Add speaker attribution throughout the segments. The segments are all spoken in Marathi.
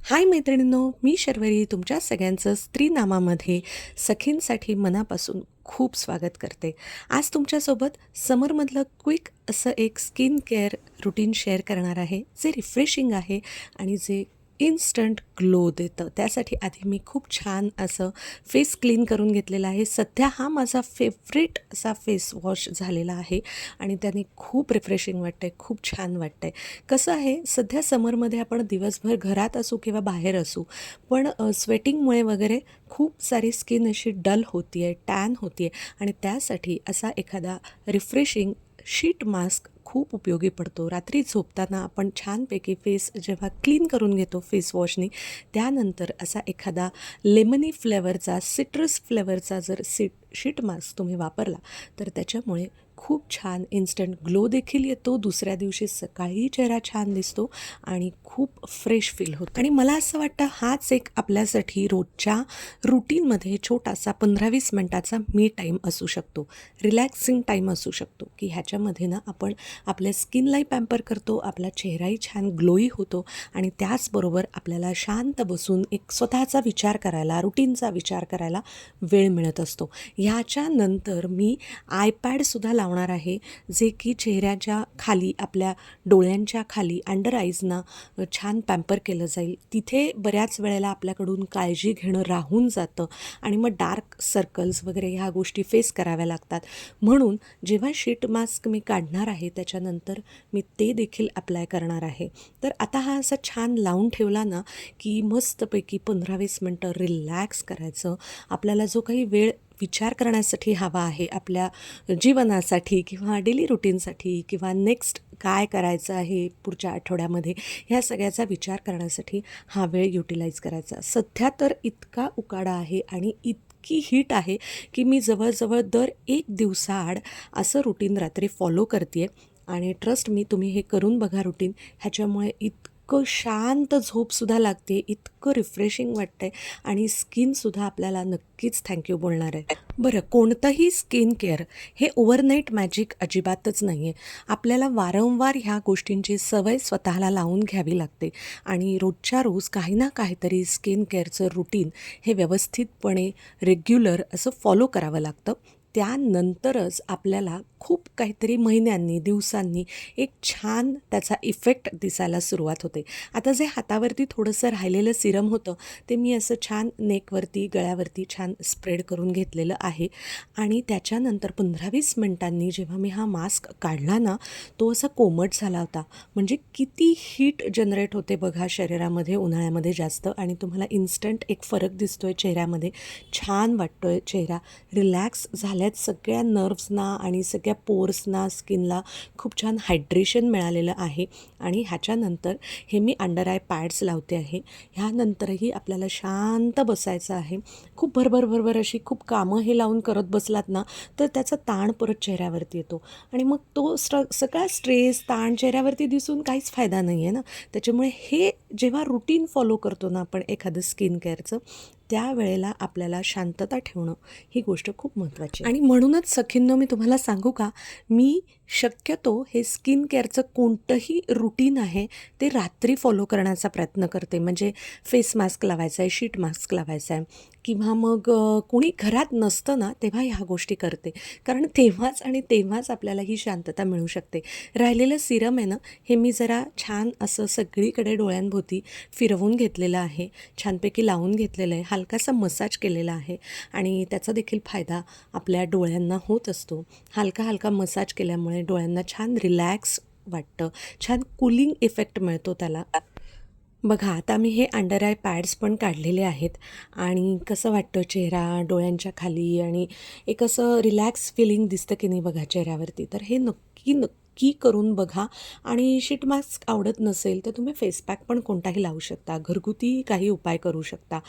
Speaker 1: हाय मैत्रिणींनो, मी शर्वरी तुमच्या सगळ्यांचं स्त्रीनामामध्ये सखींसाठी मनापासून खूप स्वागत करते. आज तुमच्यासोबत समरमधलं क्विक असं एक स्किन केअर रुटीन शेअर करणार आहे, जे रिफ्रेशिंग आहे आणि जे इन्स्टंट ग्लो देतं. त्यासाठी आधी मी खूप छान असं फेस क्लीन करून घेतलेला आहे. सध्या हा माझा फेवरेट असा फेस वॉश झालेला आहे आणि त्याने खूप रिफ्रेशिंग वाटतं आहे, खूप छान वाटतं आहे. कसं आहे, सध्या समरमध्ये आपण दिवसभर घरात असू किंवा बाहेर असू, पण स्वेटिंगमुळे वगैरे खूप सारी स्किन अशी डल होती आहे, टॅन होती आहे आणि त्यासाठी असा एखादा रिफ्रेशिंग शीट मास्क खूप उपयोगी पडतो. रात्री झोपताना आपण छानपैकी फेस जेव्हा क्लीन करून घेतो फेस वॉशनी, त्यानंतर असा एखादा लेमनी फ्लेवरचा, सिट्रस फ्लेवरचा जर शीट मास्क तुम्ही वापरला, तर त्याच्यामुळे खूप छान इन्स्टंट ग्लो देखील येतो. दुसऱ्या दिवशी सकाळी चेहरा छान दिसतो आणि खूप फ्रेश फील होतं. आणि मला असं वाटतं हाच एक आपल्यासाठी रोजच्या रुटीनमध्ये छोटासा 15-20 मिनटाचा मी टाईम असू शकतो, रिलॅक्सिंग टाईम असू शकतो, की ह्याच्यामध्ये ना आपण आपल्या स्किनलाही पॅम्पर करतो, आपला चेहराही छान ग्लोई होतो आणि त्याचबरोबर आपल्याला शांत बसून एक स्वतःचा विचार करायला, रुटीनचा विचार करायला वेळ मिळत असतो. ह्याच्यानंतर मी आयपॅडसुद्धा लावणार आहे, जे की चेहऱ्याच्या खाली, आपल्या डोळ्यांच्या खाली, अंडर आईजना छान पॅम्पर केलं जाईल. तिथे बऱ्याच वेळेला आपल्याकडून काळजी घेणं राहून जातं आणि मग डार्क सर्कल्स वगैरे ह्या गोष्टी फेस कराव्या लागतात. म्हणून जेव्हा शीट मास्क मी काढणार आहे, त्याच्यानंतर मी ते देखील अप्लाय करणार आहे. तर आता हा असा छान लावून ठेवला ना, की मस्तपैकी 15-20 मिनटं रिलॅक्स करायचं. आपल्याला जो काही वेळ विचार करण्यासाठी हवा आहे आपल्या जीवनासाठी किंवा डेली रुटीनसाठी किंवा नेक्स्ट काय करायचं आहे पुढच्या आठवड्यामध्ये, ह्या सगळ्याचा विचार करण्यासाठी हा वेळ युटिलाइज करायचा. सध्या तर इतका उकाडा आहे आणि इतकी हीट आहे, की मी जवळजवळ दर 1 दिवसाआड असं रुटीन रात्री फॉलो करते आहे आणि ट्रस्ट मी, तुम्ही हे करून बघा रुटीन. ह्याच्यामुळे इतकं शांत झोपसुद्धा लागते, इतकं रिफ्रेशिंग वाटतं आहे आणि स्किनसुद्धा आपल्याला नक्कीच थँक्यू बोलणार आहे. बरं, कोणतंही स्किन केअर हे ओव्हरनाईट मॅजिक अजिबातच नाही आहे. आपल्याला वारंवार ह्या गोष्टींची सवय स्वतःला लावून घ्यावी लागते आणि रोजच्या रोज काही ना काहीतरी स्किन केअरचं रुटीन हे व्यवस्थितपणे रेग्युलर असं फॉलो करावं लागतं. त्यानंतरच आपल्याला खूप काहीतरी महिन्यांनी, दिवसांनी एक छान त्याचा इफेक्ट दिसायला सुरुवात होते. आता जे हातावरती थोडंसं राहिलेलं सिरम होतं, ते मी असं छान नेकवरती, गळ्यावरती छान स्प्रेड करून घेतलेलं आहे आणि त्याच्यानंतर 15-20 मिनटांनी जेव्हा मी हा मास्क काढला ना, तो असा कोमट झाला होता. म्हणजे किती हीट जनरेट होते बघा शरीरामध्ये उन्हाळ्यामध्ये जास्त, आणि तुम्हाला इन्स्टंट एक फरक दिसतो आहे चेहऱ्यामध्ये. छान वाटतो आहे चेहरा, रिलॅक्स झाल्यात सगळ्या नर्व्सना आणि सगळ्या पोर्सना, स्किनला खूप छान हायड्रेशन मिळालेलं आहे. आणि ह्याच्यानंतर हे मी अंडर आय पॅड्स लावते आहे. ह्यानंतरही आपल्याला शांत बसायचं आहे. खूप भरभर अशी खूप कामं हे लावून करत बसलात ना, तर त्याचा ताण परत चेहऱ्यावरती येतो आणि मग तो सगळा स्ट्रेस, ताण चेहऱ्यावरती दिसून काहीच फायदा नाही आहे ना. त्याच्यामुळे हे जेव्हा रुटीन फॉलो करतो ना आपण एखादं स्किन केअरचं, त्यावेळेला आपल्याला शांतता ठेवणं ही गोष्ट खूप महत्त्वाची आहे. आणि म्हणूनच सखींनो, मी तुम्हाला सांगू का, मी शक्यतो हे स्किन केअरचं कोणतंही रुटीन आहे ते रात्री फॉलो करण्याचा प्रयत्न करते. म्हणजे फेस मास्क लावायचा आहे, शीट मास्क लावायचा आहे किंवा मग कोणी घरात नसतं ना, तेव्हा ह्या गोष्टी करते. कारण तेव्हाच आणि तेव्हाच आपल्याला ही शांतता मिळू शकते. राहिलेलं सिरम आहे ना, हे मी जरा छान असं सगळीकडे डोळ्यांभोवती फिरवून घेतलेलं आहे, छानपैकी लावून घेतलेलं आहे, हलकासा मसाज केलेला आहे आणि त्याचा देखील फायदा आपल्या डोळ्यांना होत असतो. हलका मसाज केल्यामुळे डोळ्यांना छान रिलॅक्स वाटतं, छान कूलिंग इफेक्ट मिळतो त्याला. बघा, आता मी हे अंडर आय पॅड्स पण काढलेले आहेत आणि कसं वाटतं चेहरा डोळ्यांच्या खाली, आणि एक असं रिलॅक्स फिलिंग दिसतं की नाही बघा चेहऱ्यावरती. तर हे नक्की करून बघा. आणि शीट मास्क आवडत नसेल तर तुम्ही फेस पॅक पण कोणताही लावू शकता, घरगुती काही उपाय करू शकता,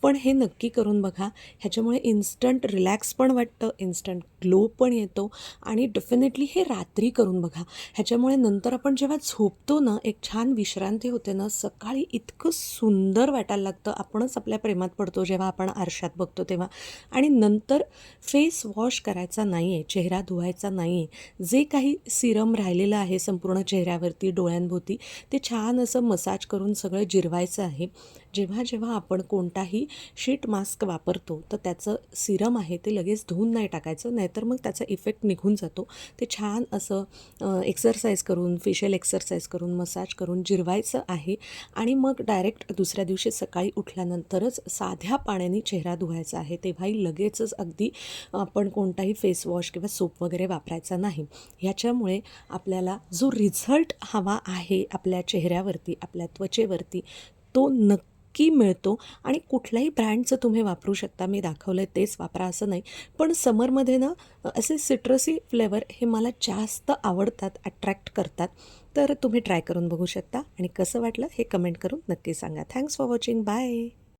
Speaker 1: पण हे नक्की करून बघा. ह्याच्यामुळे इन्स्टंट रिलॅक्स पण वाटतं, इन्स्टंट ग्लो पण येतो आणि डेफिनेटली हे रात्री करून बघा. ह्याच्यामुळे नंतर आपण जेव्हा झोपतो ना, एक छान विश्रांती होते ना, सकाळी इतकं सुंदर वाटायला लागतं. आपणच आपल्या प्रेमात पडतो जेव्हा आपण आरशात बघतो तेव्हा. आणि नंतर फेस वॉश करायचा नाही आहे, चेहरा धुवायचा नाही आहे. जे काही सिरम राहिलेलं आहे संपूर्ण चेहऱ्यावरती, डोळ्यांभोवती, ते छान असं मसाज करून सगळं जिरवायचं आहे. जेव्हा जेव्हा आपण कोणताही शीट मास्क वापरतो तर त्याचं सिरम आहे ते लगेच धुवून नाही टाकायचं, नाहीतर मग त्याचा इफेक्ट निघून जातो. ते छान असं एक्सरसाइज करून, फेशियल एक्सरसाइज करून, मसाज करून जिरवायचं आहे आणि मग डायरेक्ट दुसऱ्या दिवशी सकाळी उठल्यानंतरच साध्या पाण्याने चेहरा धुवायचा आहे. तेव्हाही लगेचच अगदी आपण कोणताही फेस वॉश किंवा सोप वगैरे वापरायचा नाही. ह्याच्यामुळे आपल्याला जो रिझल्ट हवा आहे आपल्या चेहऱ्यावरती, आपल्या त्वचेवरती, तो नक्की मिळतो. आणि कुठल्याही ब्रँडचं तुम्ही वापरू शकता. मी दाखवलं आहे तेच वापरा असं नाही. पण समरमध्ये ना असे सिट्रसी फ्लेवर हे मला जास्त आवडतात, अट्रॅक्ट करतात. तर तुम्ही ट्राय करून बघू शकता आणि कसं वाटलं हे कमेंट करून नक्की सांगा. Thanks for watching. बाय.